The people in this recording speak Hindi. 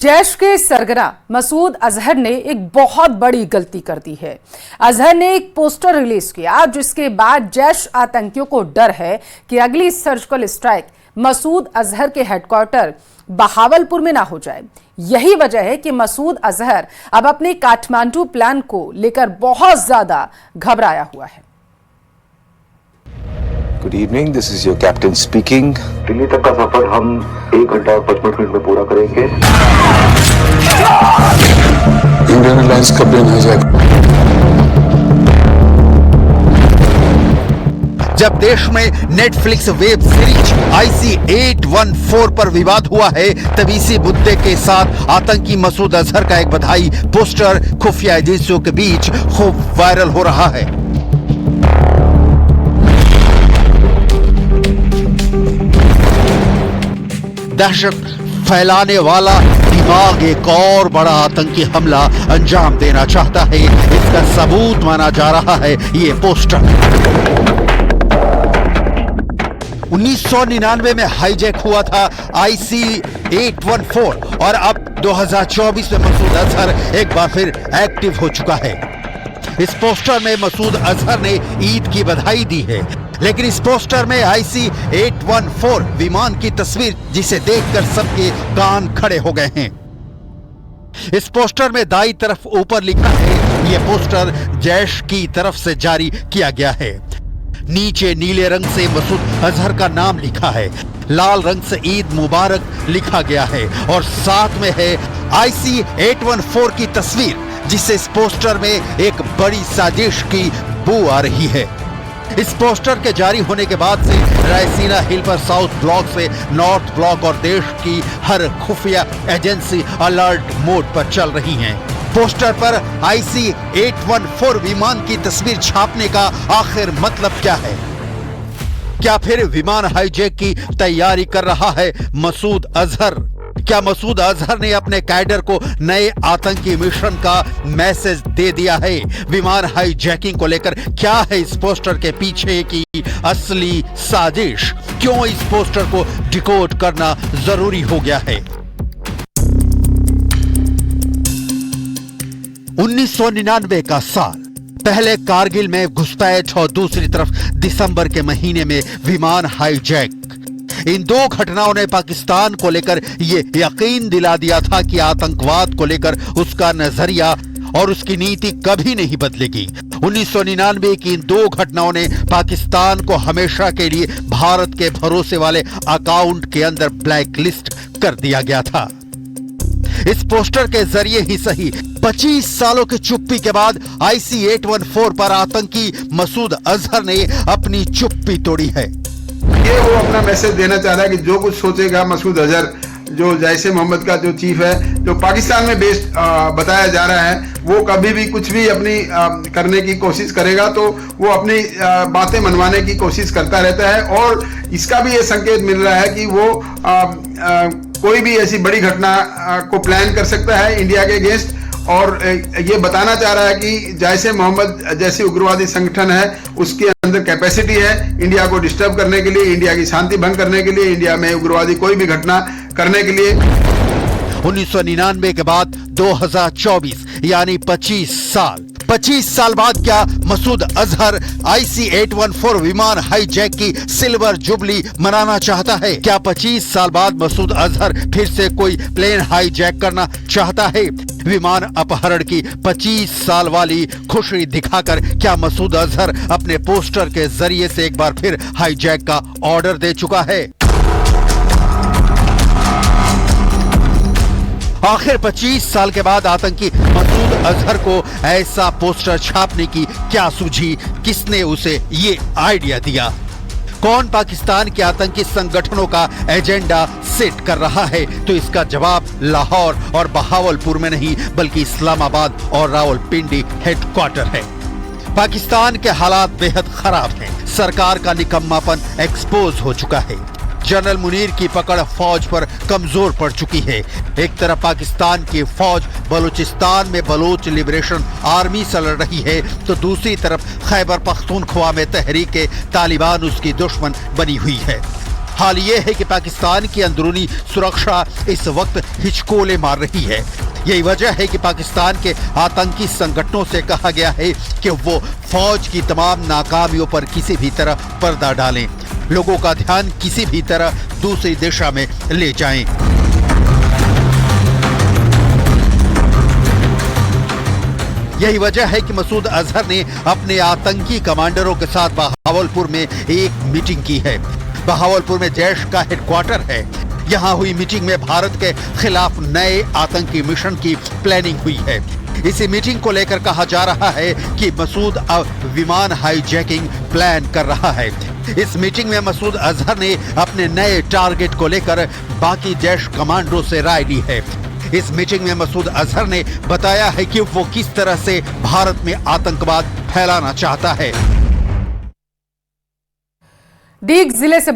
जैश के सरगना मसूद अजहर ने एक बहुत बड़ी गलती कर दी है। अजहर ने एक पोस्टर रिलीज किया जिसके बाद जैश आतंकियों को डर है कि अगली सर्जिकल स्ट्राइक मसूद अजहर के हेडक्वार्टर बहावलपुर में ना हो जाए। यही वजह है कि मसूद अजहर अब अपने काठमांडू प्लान को लेकर बहुत ज्यादा घबराया हुआ है। Good evening, this is your captain speaking. Delhi तक का सफर हम 1 घंटा और 55 मिनट में पूरा करेंगे। इंडियन एयरलाइंस का प्लेन हाईजैक। जब देश में नेटफ्लिक्स वेब सीरीज IC-814 पर विवाद हुआ है, तब इसी मुद्दे के साथ आतंकी मसूद अजहर का एक बधाई पोस्टर खुफिया एजेंसियों के बीच खूब वायरल हो रहा है। दहशत फैलाने वाला दिमाग एक और बड़ा आतंकी हमला अंजाम देना चाहता है। इसका सबूत माना जा रहा है ये पोस्टर। 1999 में हाईजैक हुआ था IC-814 और अब 2024 में मसूद अजहर एक बार फिर एक्टिव हो चुका है। इस पोस्टर में मसूद अजहर ने ईद की बधाई दी है, लेकिन इस पोस्टर में IC-814 विमान की तस्वीर जिसे देखकर सबके कान खड़े हो गए हैं। इस पोस्टर में दाईं तरफ ऊपर लिखा है, यह पोस्टर जैश की तरफ से जारी किया गया है। नीचे नीले रंग से मसूद अजहर का नाम लिखा है, लाल रंग से ईद मुबारक लिखा गया है और साथ में है IC-814 की तस्वीर, जिससे इस पोस्टर में एक बड़ी साजिश की बू आ रही है। इस पोस्टर के जारी होने के बाद से रायसीना हिल पर साउथ ब्लॉक से नॉर्थ ब्लॉक और देश की हर खुफिया एजेंसी अलर्ट मोड पर चल रही हैं। पोस्टर पर IC-814 विमान की तस्वीर छापने का आखिर मतलब क्या है? क्या फिर विमान हाईजैक की तैयारी कर रहा है मसूद अजहर? क्या मसूद अजहर ने अपने कैडर को नए आतंकी मिशन का मैसेज दे दिया है? विमान हाईजैकिंग को लेकर क्या है इस पोस्टर के पीछे की असली साजिश? क्यों इस पोस्टर को डिकोड करना जरूरी हो गया है? 1999 का साल, पहले कारगिल में घुसपैठ और दूसरी तरफ दिसंबर के महीने में विमान हाईजैक। इन दो घटनाओं ने पाकिस्तान को लेकर यह यकीन दिला दिया था कि आतंकवाद को लेकर उसका नजरिया और उसकी नीति कभी नहीं बदलेगी। 1999 की इन दो घटनाओं ने पाकिस्तान को हमेशा के लिए भारत के भरोसे वाले अकाउंट के अंदर ब्लैक लिस्ट कर दिया गया था। इस पोस्टर के जरिए ही सही 25 सालों की चुप्पी के बाद IC-814 पर आतंकी मसूद अजहर ने अपनी चुप्पी तोड़ी है। ये वो अपना मैसेज देना चाह रहा है कि जो कुछ सोचेगा मसूद अजहर, जो जैश मोहम्मद का जो चीफ है, जो पाकिस्तान में बेस्ड बताया जा रहा है, वो कभी भी कुछ भी अपनी करने की कोशिश करेगा तो वो अपनी बातें मनवाने की कोशिश करता रहता है। और इसका भी ये संकेत मिल रहा है कि वो कोई भी ऐसी बड़ी घटना को प्लान कर सकता है इंडिया के अगेंस्ट। और ये बताना चाह रहा है कि जैश मोहम्मद जैसी उग्रवादी संगठन है, उसके अंदर कैपेसिटी है इंडिया को डिस्टर्ब करने के लिए, इंडिया की शांति भंग करने के लिए, इंडिया में उग्रवादी कोई भी घटना करने के लिए। 1999 के बाद 2024 यानी 25 साल बाद क्या मसूद अजहर IC-814 विमान हाईजैक की सिल्वर जुबली मनाना चाहता है? क्या 25 साल बाद मसूद अजहर फिर से कोई प्लेन हाईजैक करना चाहता है? विमान अपहरण की 25 साल वाली खुशी दिखाकर क्या मसूद अजहर अपने पोस्टर के जरिए से एक बार फिर हाईजैक का ऑर्डर दे चुका है? आखिर 25 साल के बाद आतंकी मसूद अजहर को ऐसा पोस्टर छापने की क्या सूझी? किसने उसे ये आइडिया दिया? कौन पाकिस्तान के आतंकी संगठनों का एजेंडा सेट कर रहा है? तो इसका जवाब लाहौर और बहावलपुर में नहीं, बल्कि इस्लामाबाद और रावलपिंडी हेडक्वार्टर है। पाकिस्तान के हालात बेहद खराब हैं। सरकार का निकम्मापन एक्सपोज हो चुका है। जनरल मुनीर की पकड़ फौज पर कमजोर पड़ चुकी है। एक तरफ पाकिस्तान की फौज बलूचिस्तान में बलोच लिबरेशन आर्मी से लड़ रही है, तो दूसरी तरफ खैबर पख्तूनख्वा में तहरीक तालिबान उसकी दुश्मन बनी हुई है। हाल ये है कि पाकिस्तान की अंदरूनी सुरक्षा इस वक्त हिचकोले मार रही है। यही वजह है कि पाकिस्तान के आतंकी संगठनों से कहा गया है कि वो फौज की तमाम नाकामियों पर किसी भी तरह पर्दा डालें, लोगों का ध्यान किसी भी तरह दूसरी दिशा में ले जाएं। यही वजह है कि मसूद अजहर ने अपने आतंकी कमांडरों के साथ बहावलपुर में एक मीटिंग की है। बहावलपुर में जैश का हेडक्वार्टर है। यहाँ हुई मीटिंग में भारत के खिलाफ नए आतंकी मिशन की प्लानिंग हुई है। इसी मीटिंग को लेकर कहा जा रहा है कि मसूद अब विमान हाईजैकिंग प्लान कर रहा है। इस मीटिंग में मसूद अजहर ने अपने नए टारगेट को लेकर बाकी जैश कमांडरों से राय ली है। इस मीटिंग में मसूद अजहर ने बताया है कि वो किस तरह से भारत में आतंकवाद फैलाना चाहता है। डीग जिले से